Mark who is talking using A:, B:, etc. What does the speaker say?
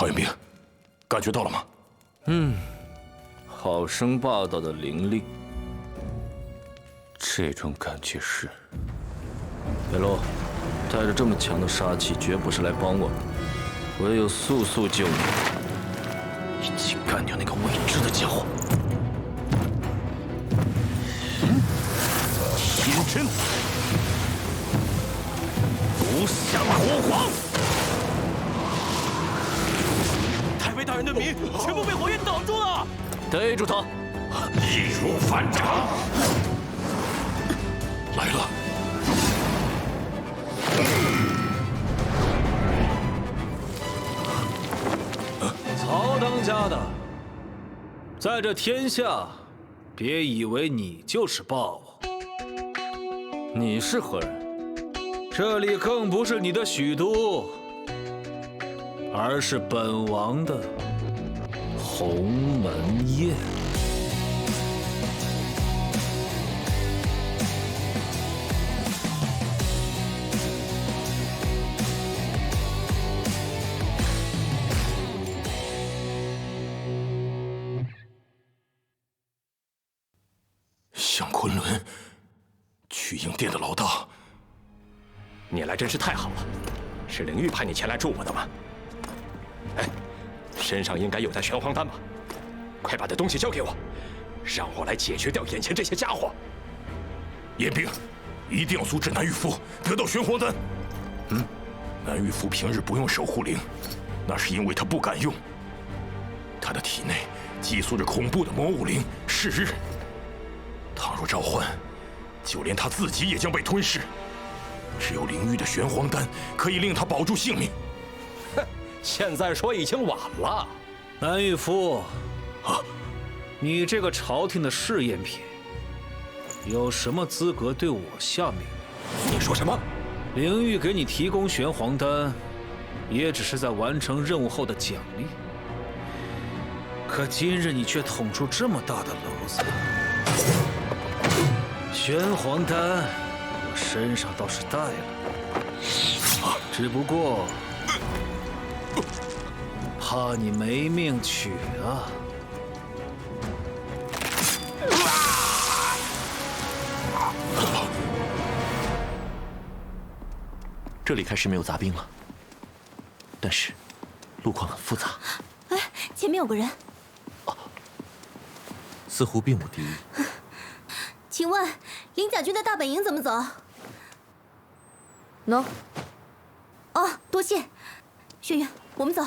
A: 陶元兵，感觉到了吗？
B: 好生霸道的灵力，这种感觉是。北洛，带着这么强的杀气，绝不是来帮我的，唯有速速救你，一起干掉那个未知的家伙。天真，不降火皇。
C: 太尉大人的米全部被火焰挡住了！
B: 逮住他！
A: 易如反掌！来了！
D: 曹当家的，在这天下，别以为你就是霸王。
B: 你是何人？
D: 这里更不是你的许都，而是本王的鸿门宴。
A: 向昆仑，去营殿的老大。
C: 你来真是太好了，是灵玉派你前来助我的吗？哎，身上应该有袋玄黄丹吧？快把这东西交给我，让我来解决掉眼前这些家伙。
A: 严兵，一定要阻止南玉夫得到玄黄丹。南玉夫平日不用守护灵，那是因为他不敢用。他的体内寄宿着恐怖的魔物灵噬日，倘若召唤，就连他自己也将被吞噬。只有灵玉的玄黄丹可以令他保住性命。
C: 哼，现在说已经晚了。
D: 南玉夫，你这个朝廷的试验品，有什么资格对我下命令？
C: 你说什么？
D: 灵玉给你提供玄黄丹，也只是在完成任务后的奖励。可今日你却捅出这么大的篓子。玄黄丹，我身上倒是带了，只不过怕你没命取啊！
E: 这里开始没有杂兵了，但是路况很复杂。
F: 哎，前面有个人。
E: 似乎并无敌意。
F: 请问林甲军的大本营怎么走？喏。哦，多谢。轩辕，我们走。